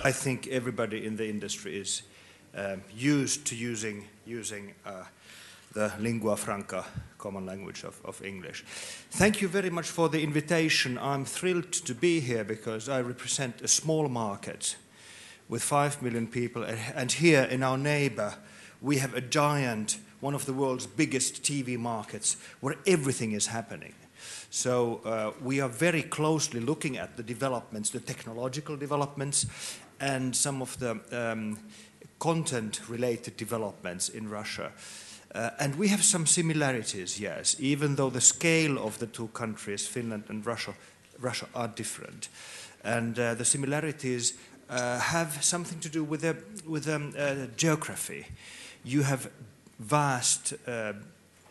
I think everybody in the industry is used to using the lingua franca, common language of English. Thank you very much for the invitation. I'm thrilled to be here because I represent a small market with 5 million people, and here in our neighbor we have a giant, one of the world's biggest TV markets where everything is happening. So we are very closely looking at the developments, the technological developments, and some of the content-related developments in Russia. And we have some similarities, yes, even though the scale of the two countries, Finland and Russia are different. And the similarities have something to do with geography. You have vast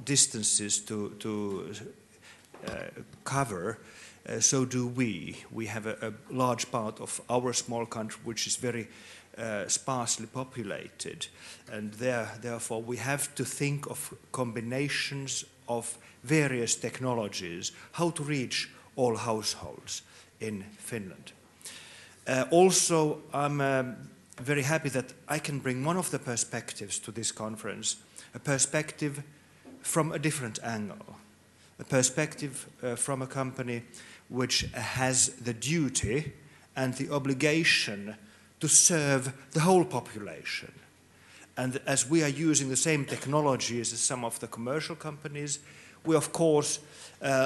distances to cover, so do we. We have a large part of our small country which is very sparsely populated, and therefore we have to think of combinations of various technologies, how to reach all households in Finland. Also, I'm very happy that I can bring one of the perspectives to this conference, a perspective from a different angle, a perspective from a company which has the duty and the obligation to serve the whole population. And as we are using the same technologies as some of the commercial companies, we of course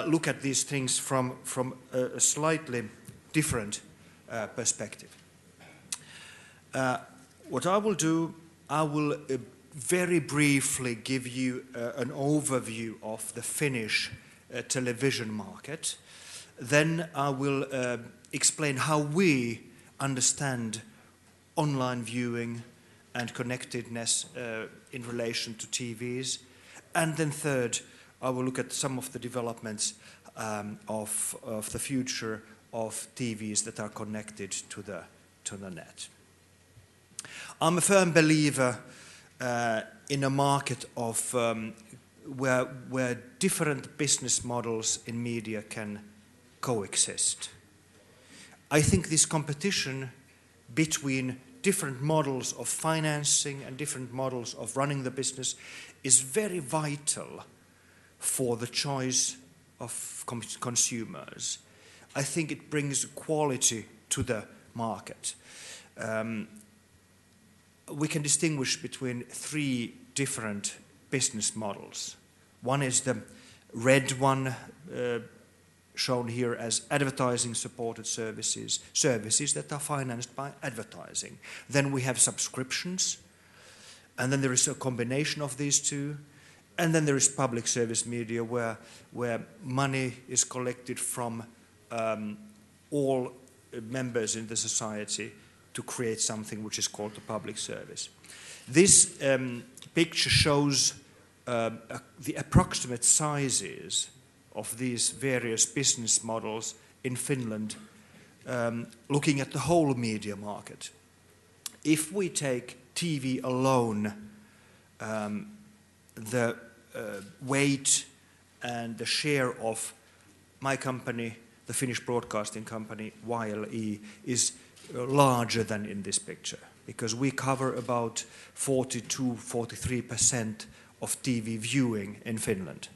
look at these things from a slightly different perspective. What I will do, I will very briefly give you an overview of the Finnish television market. Then I will explain how we understand online viewing and connectedness in relation to TVs. And then third, I will look at some of the developments of the future of TVs that are connected to the net. I'm a firm believer in a market of where different business models in media can coexist. I think this competition between different models of financing and different models of running the business is very vital for the choice of consumers. I think it brings quality to the market. We can distinguish between three different business models. One is the red one, shown here as advertising-supported services, services that are financed by advertising. Then we have subscriptions, and then there is a combination of these two, and then there is public service media where money is collected from all members in the society to create something which is called the public service. This picture shows the approximate sizes of these various business models in Finland, looking at the whole media market. If we take TV alone, the weight and the share of my company, the Finnish broadcasting company YLE, is larger than in this picture, because we cover about 42-43% of TV viewing in Finland.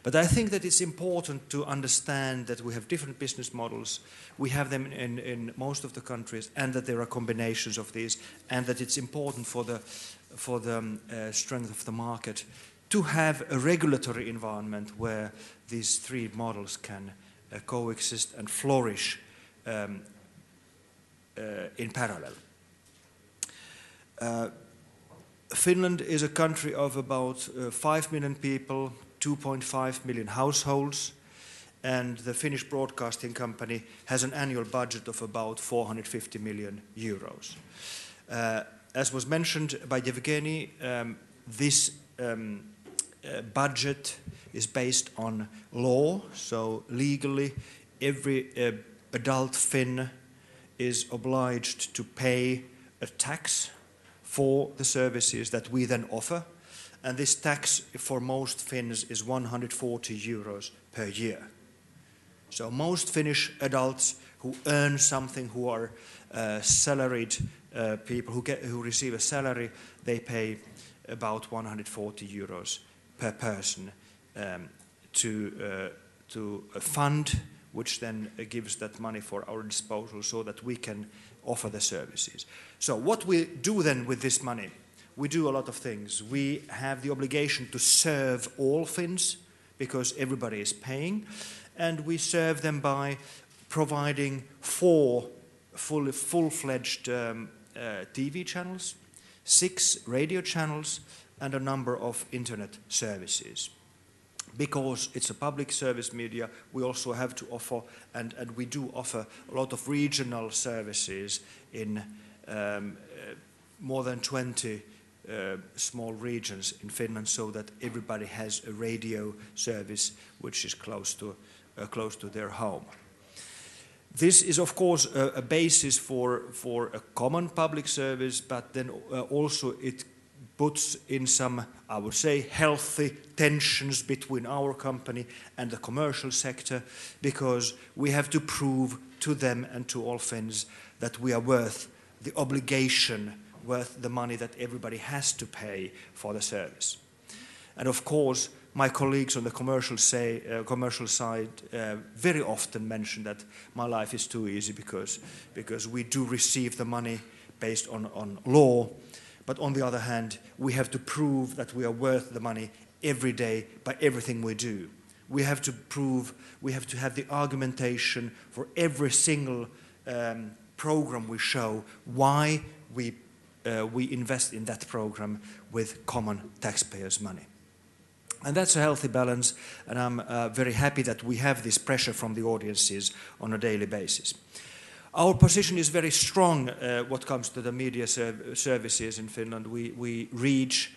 But I think that it's important to understand that we have different business models. We have them in most of the countries, and that there are combinations of these, and that it's important for the strength of the market to have a regulatory environment where these three models can coexist and flourish in parallel. Finland is a country of about 5 million people, 2.5 million households, and the Finnish broadcasting company has an annual budget of about 450 million euros. As was mentioned by Yevgeny, this budget is based on law, so legally every adult Finn is obliged to pay a tax for the services that we then offer, and this tax for most Finns is 140 euros per year. So most Finnish adults who earn something, who are salaried people who receive a salary. They pay about 140 euros per person to a fund, which then gives that money for our disposal so that we can offer the services. So what we do then with this money? We do a lot of things. We have the obligation to serve all Finns because everybody is paying, and we serve them by providing 4 full-fledged TV channels, 6 radio channels, and a number of internet services. Because it's a public service media, we also have to offer, and we do offer a lot of regional services in more than 20 small regions in Finland, so that everybody has a radio service which is close to their home. This is, of course, a basis for a common public service, but then also it puts in some, I would say, healthy tensions between our company and the commercial sector, because we have to prove to them and to all Finns that we are worth the obligation, worth the money that everybody has to pay for the service. And of course, my colleagues on the commercial side very often mention that my life is too easy because we do receive the money based on law. But on the other hand, we have to prove that we are worth the money every day by everything we do. We have to prove, we have to have the argumentation for every single program we show why we invest in that program with common taxpayers' money. And that's a healthy balance, and I'm very happy that we have this pressure from the audiences on a daily basis. Our position is very strong what comes to the media services in Finland. We reach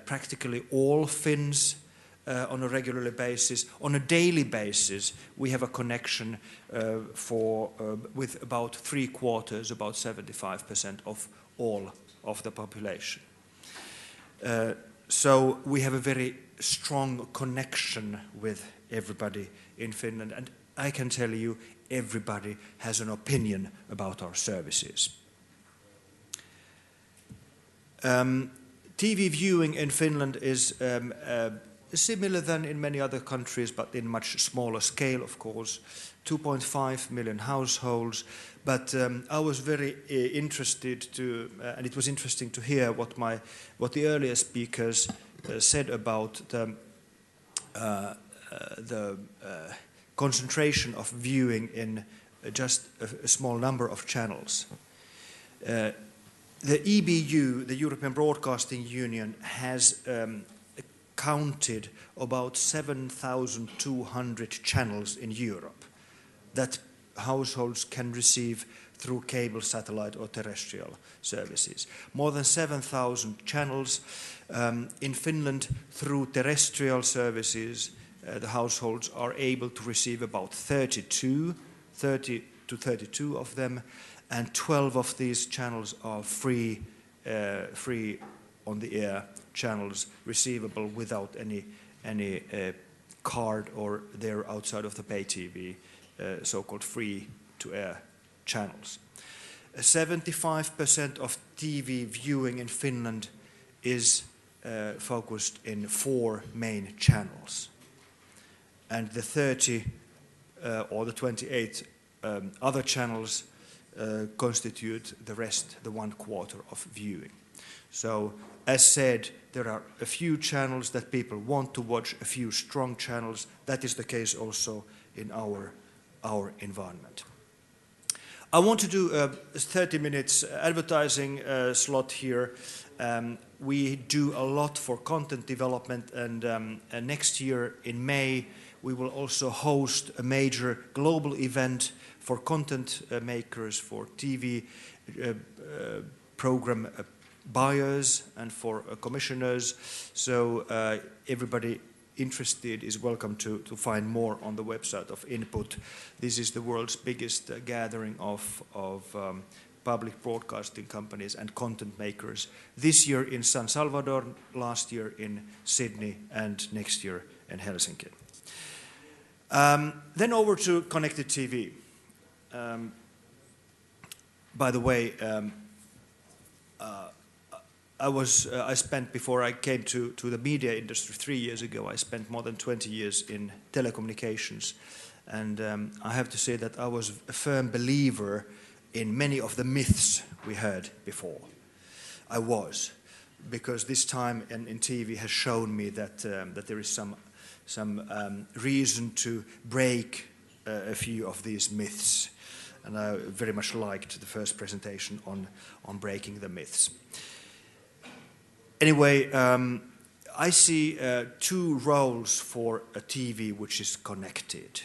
practically all Finns on a regular basis. On a daily basis, we have a connection with about 3/4, about 75% of all of the population. So we have a very strong connection with everybody in Finland, and I can tell you, everybody has an opinion about our services. TV viewing in Finland is similar than in many other countries, but in much smaller scale, of course. 2.5 million households. But I was very interested to, and it was interesting to hear what the earlier speakers said about the concentration of viewing in just a small number of channels. The EBU, the European Broadcasting Union, has counted about 7,200 channels in Europe that households can receive through cable, satellite or terrestrial services. More than 7,000 channels. In Finland, through terrestrial services, the households are able to receive about 30 to 32 of them, and 12 of these channels are free on the air channels, receivable without any card, or they're outside of the pay TV, so-called free-to-air channels. 75% of TV viewing in Finland is focused in 4 main channels. And the 30 or the 28 other channels constitute the rest, the 1/4 of viewing. So, as said, there are a few channels that people want to watch, a few strong channels. That is the case also in our environment. I want to do a 30 minutes advertising slot here. We do a lot for content development, and next year in May we will also host a major global event for content makers, for TV program buyers and for commissioners. So everybody interested is welcome to find more on the website of Input. This is the world's biggest gathering of public broadcasting companies and content makers. This year in San Salvador, last year in Sydney, and next year in Helsinki. Then over to connected TV. by the way, I spent, before I came to the media industry 3 years ago, I spent more than 20 years in telecommunications. And I have to say that I was a firm believer in many of the myths we heard before. I was, because this time in TV has shown me that there is some reason to break a few of these myths. And I very much liked the first presentation on breaking the myths. Anyway, I see two roles for a TV which is connected.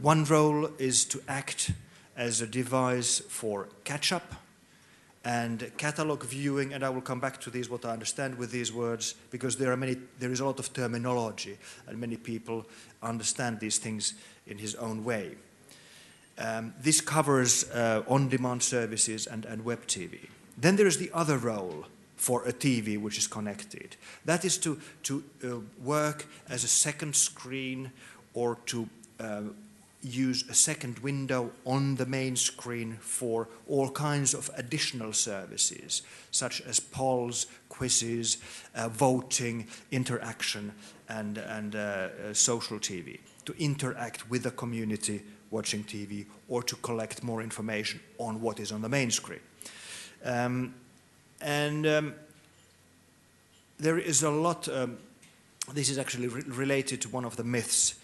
One role is to act as a device for catch-up and catalog viewing, and I will come back to these, what I understand with these words, because there is a lot of terminology, and many people understand these things in his own way. This covers on-demand services and web TV. Then there is the other role for a TV which is connected. That is to work as a second screen, or to use a second window on the main screen for all kinds of additional services, such as polls, quizzes, voting, interaction, and social TV, to interact with the community watching TV, or to collect more information on what is on the main screen. There is a lot, this is actually related to one of the myths.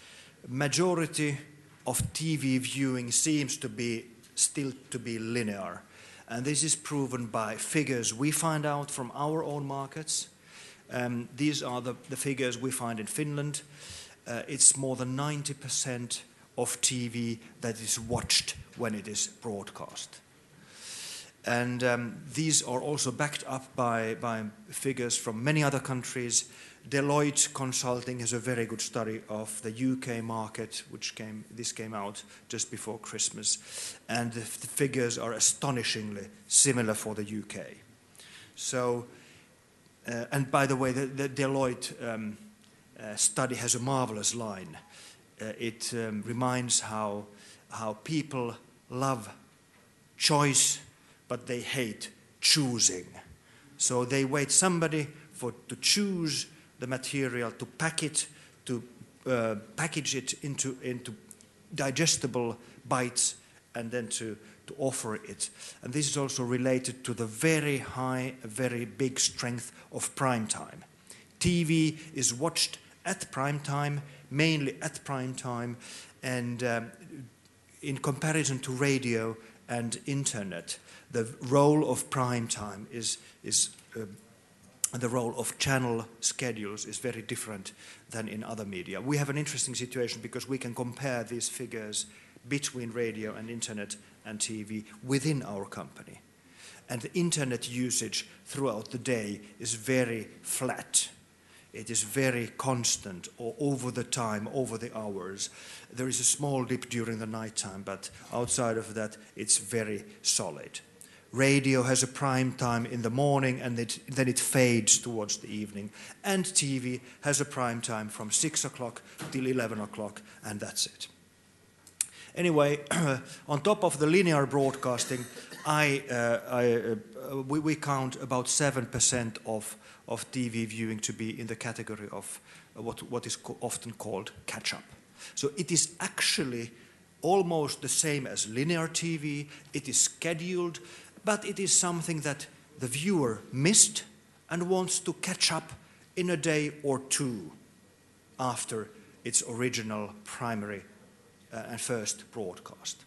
Majority of TV viewing seems to be still to be linear. And this is proven by figures we find out from our own markets. These are the figures we find in Finland. It's more than 90% of TV that is watched when it is broadcast. And these are also backed up by figures from many other countries. Deloitte Consulting has a very good study of the UK market, this came out just before Christmas, and the figures are astonishingly similar for the UK. So, and by the way, the Deloitte study has a marvelous line. It reminds how people love choice, but they hate choosing. So they wait somebody to choose the material, to package it into digestible bites, and then to offer it. And this is also related to the very high, very big strength of prime time. TV is watched at prime time, mainly at prime time, and in comparison to radio and internet, the role of prime time is the role of channel schedules is very different than in other media. We have an interesting situation because we can compare these figures between radio and internet and TV within our company. And the internet usage throughout the day is very flat. It is very constant, or over the time, over the hours. There is a small dip during the nighttime, but outside of that, it's very solid. Radio has a prime time in the morning, and then it fades towards the evening. And TV has a prime time from 6 o'clock till 11 o'clock, and that's it. Anyway, on top of the linear broadcasting, we count about 7% of TV viewing to be in the category of what is often called catch-up. So it is actually almost the same as linear TV. It is scheduled, but it is something that the viewer missed and wants to catch up in a day or two after its original primary and first broadcast.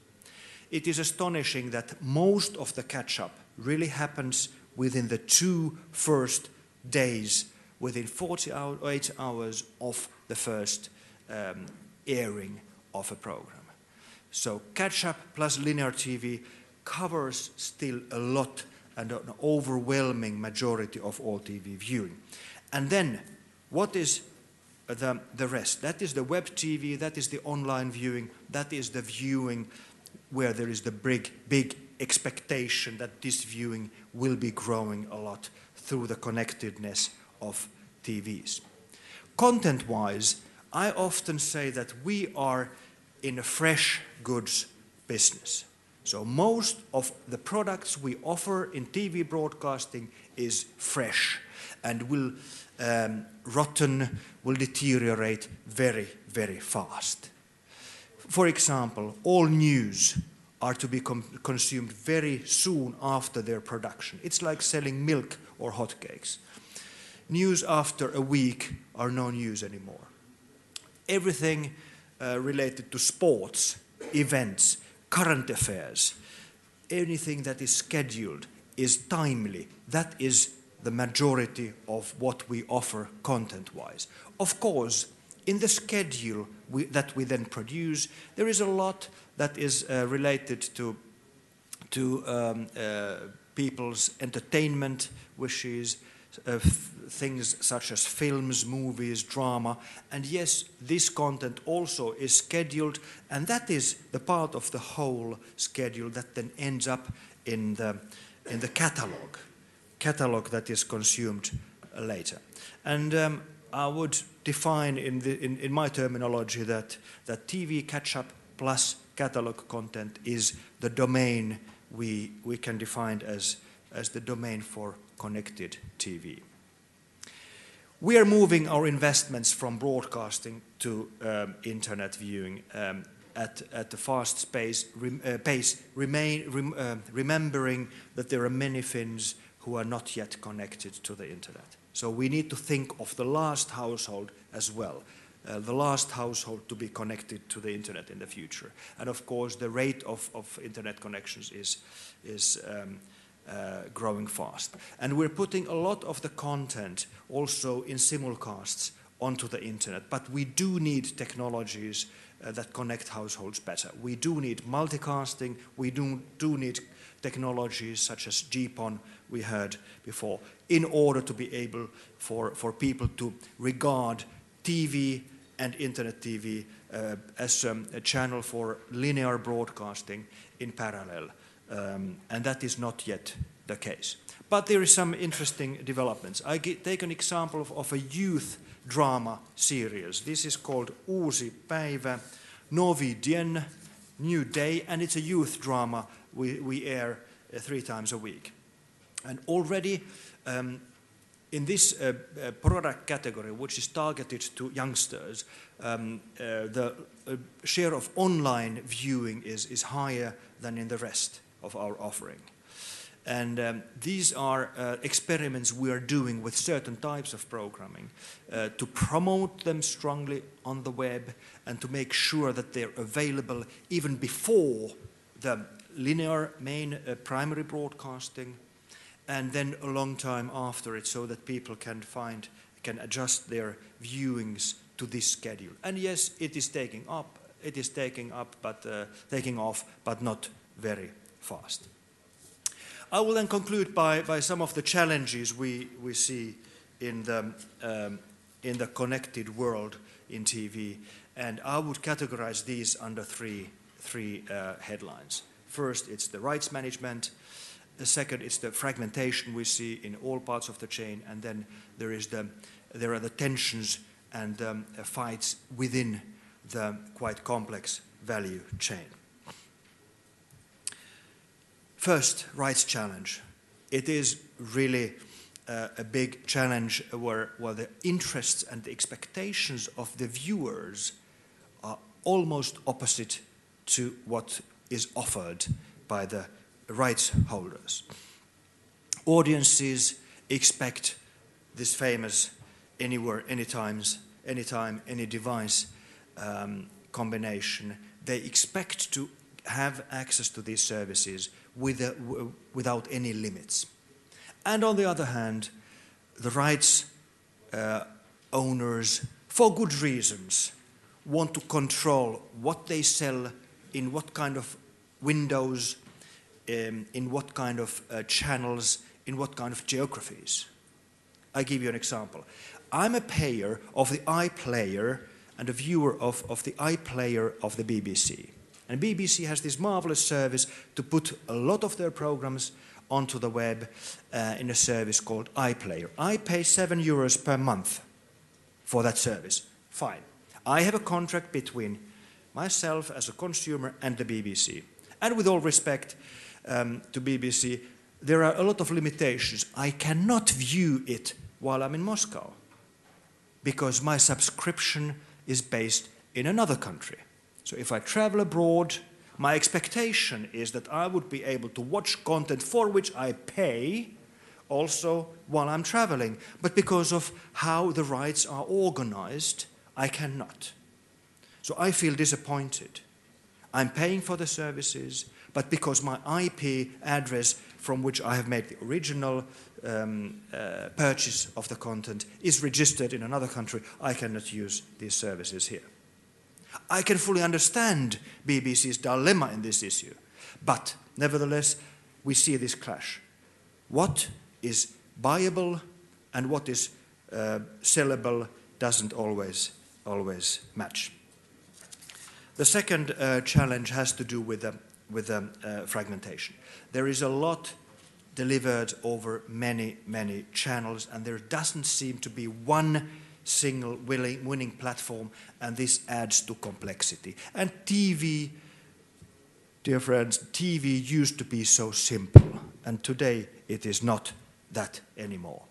It is astonishing that most of the catch-up really happens within the 2 first days, within 48 hours of the first airing of a program. So catch-up plus linear TV covers still a lot and an overwhelming majority of all TV viewing. And then, what is the rest? That is the web TV, that is the online viewing, that is the viewing where there is the big expectation that this viewing will be growing a lot through the connectedness of TVs. Content-wise, I often say that we are in a fresh goods business. So most of the products we offer in TV broadcasting is fresh and will rotten, will deteriorate very, very fast. For example, all news are to be consumed very soon after their production. It's like selling milk or hotcakes. News after a week are no news anymore. Everything related to sports, events, current affairs, anything that is scheduled is timely. That is the majority of what we offer content-wise. Of course, in the schedule that we then produce, there is a lot that is related to people's entertainment wishes, things such as films, movies, drama, and yes, this content also is scheduled, and that is the part of the whole schedule that then ends up in the catalog that is consumed later. And I would define in my terminology that TV catch-up plus catalog content is the domain we can define as the domain for connected TV. We are moving our investments from broadcasting to internet viewing at a fast pace, remembering that there are many Finns who are not yet connected to the internet. So we need to think of the last household as well, the last household to be connected to the internet in the future. And of course, the rate of internet connections is growing fast. And we're putting a lot of the content also in simulcasts onto the internet, but we do need technologies that connect households better. We do need multicasting, we do need technologies such as GPON we heard before, in order to be able for people to regard TV and internet TV as a channel for linear broadcasting in parallel. And that is not yet the case. But there is some interesting developments. I take an example of a youth drama series. This is called Uusi Päivä, Novi Dien, New Day, and it's a youth drama we air 3 times a week. And already in this product category, which is targeted to youngsters, the share of online viewing is higher than in the rest of our offering. And these are experiments we are doing with certain types of programming to promote them strongly on the web and to make sure that they're available even before the linear main primary broadcasting, and then a long time after it, so that people can adjust their viewings to this schedule. And yes, it is taking off, but not very fast. I will then conclude by some of the challenges we see in the connected world in TV, and I would categorize these under three headlines. First, it's the rights management. The second, it's the fragmentation we see in all parts of the chain, and then there are the tensions and fights within the quite complex value chain. First, rights challenge. It is really a big challenge where the interests and the expectations of the viewers are almost opposite to what is offered by the rights holders. Audiences expect this famous anywhere, anytime, any device combination. They expect to have access to these services without any limits. And on the other hand, the rights owners, for good reasons, want to control what they sell, in what kind of windows, in what kind of channels, in what kind of geographies. I give you an example. I'm a payer of the iPlayer and a viewer of the iPlayer of the BBC. And BBC has this marvelous service to put a lot of their programs onto the web in a service called iPlayer. I pay €7 per month for that service. Fine. I have a contract between myself as a consumer and the BBC. And with all respect to BBC, there are a lot of limitations. I cannot view it while I'm in Moscow because my subscription is based in another country. So if I travel abroad, my expectation is that I would be able to watch content for which I pay also while I'm traveling. But because of how the rights are organized, I cannot. So I feel disappointed. I'm paying for the services, but because my IP address from which I have made the original purchase of the content is registered in another country, I cannot use these services here. I can fully understand BBC's dilemma in this issue, but nevertheless, we see this clash. What is buyable and what is sellable doesn't always match. The second challenge has to do with fragmentation. There is a lot delivered over many channels, and there doesn't seem to be one single winning platform, and this adds to complexity. And TV, dear friends, TV used to be so simple, and today it is not that anymore.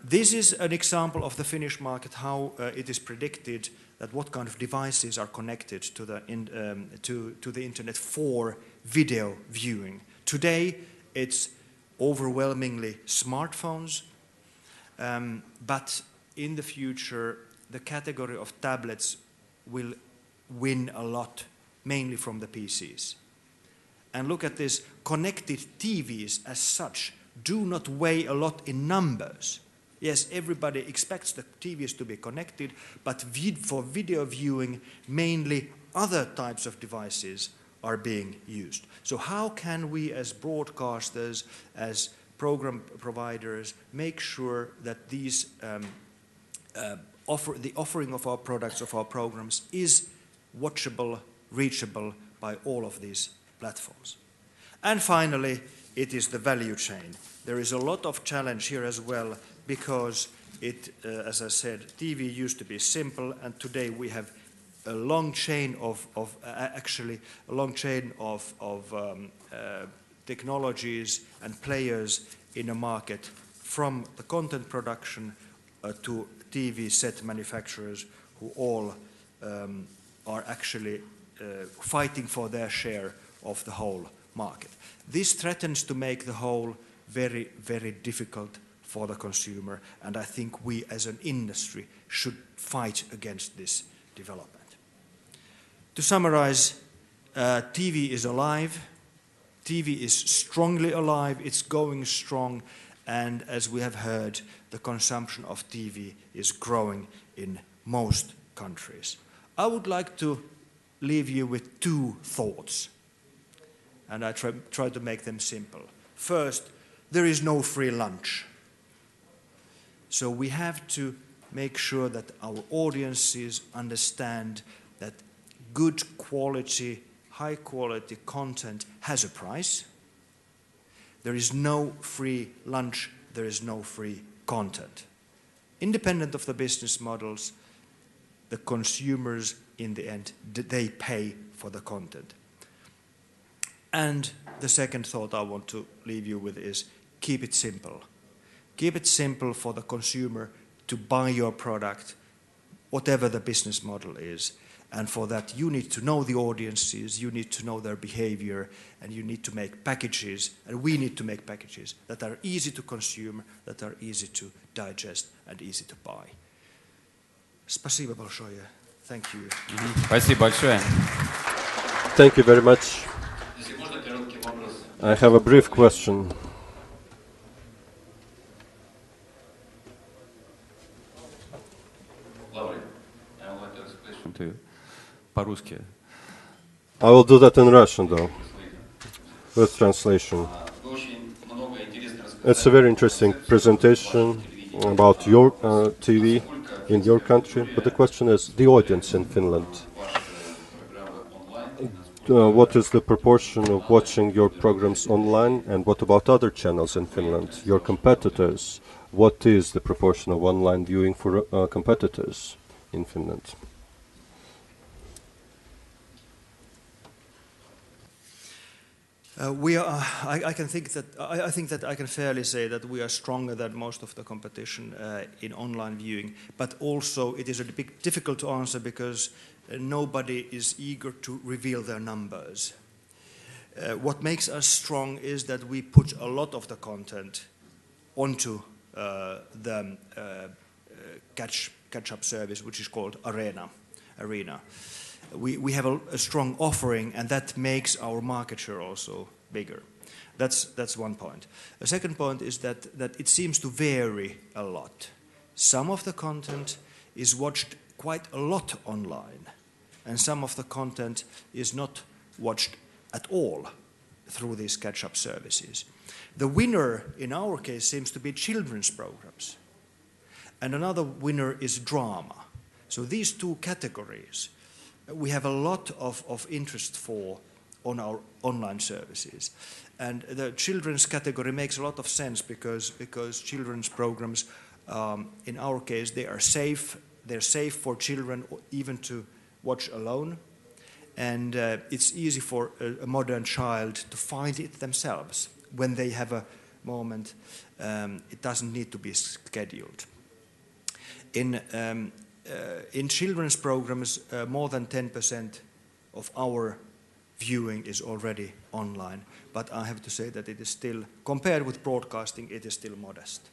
This is an example of the Finnish market, how it is predicted that what kind of devices are connected to the internet for video viewing. Today, it's overwhelmingly smartphones, but in the future, the category of tablets will win a lot, mainly from the PCs. And look at this, connected TVs as such do not weigh a lot in numbers. Yes, everybody expects the TVs to be connected, but for video viewing, mainly other types of devices are being used. So how can we as broadcasters, as program providers, make sure that these the offering of our products, of our programs, is watchable, reachable by all of these platforms? And finally, it is the value chain. There is a lot of challenge here as well, because as I said, TV used to be simple, and today we have a long chain of technologies and players in a market, from the content production to TV set manufacturers, who all are actually fighting for their share of the whole market. This threatens to make the whole very, very difficult for the consumer, and I think we as an industry should fight against this development. To summarize, TV is alive, TV is strongly alive, it's going strong, and as we have heard, the consumption of TV is growing in most countries. I would like to leave you with two thoughts, and I try to make them simple. First, there is no free lunch. So we have to make sure that our audiences understand that good quality, high quality content has a price. There is no free lunch, there is no free content. Independent of the business models, the consumers in the end, they pay for the content. And the second thought I want to leave you with is keep it simple. Keep it simple for the consumer to buy your product, whatever the business model is. And for that, you need to know the audiences, you need to know their behavior, and you need to make packages, and we need to make packages that are easy to consume, that are easy to digest, and easy to buy. Спасибо большое. Thank you. Спасибо большое. Thank you very much. I have a brief question. Lauri, I would like to ask a question to you. По-русски. I will do that in Russian, though, with translation. It's a very interesting presentation about your TV in your country, but the question is the audience in Finland. What is the proportion of watching your programs online, and what about other channels in Finland, your competitors? What is the proportion of online viewing for competitors in Finland? I think that I can fairly say that we are stronger than most of the competition in online viewing. But also, it is a bit difficult to answer because nobody is eager to reveal their numbers. What makes us strong is that we put a lot of the content onto the catch-up service, which is called Arena. We have a strong offering, and that makes our market share also bigger. That's one point. The second point is that it seems to vary a lot. Some of the content is watched quite a lot online, and some of the content is not watched at all through these catch-up services. The winner in our case seems to be children's programs, and another winner is drama. So these two categories we have a lot of interest for on our online services. And the children's category makes a lot of sense because children's programs, in our case, they are safe. They're safe for children even to watch alone. And it's easy for a modern child to find it themselves when they have a moment. It doesn't need to be scheduled. In children's programs, more than 10% of our viewing is already online. But I have to say that it is still, compared with broadcasting, it is still modest.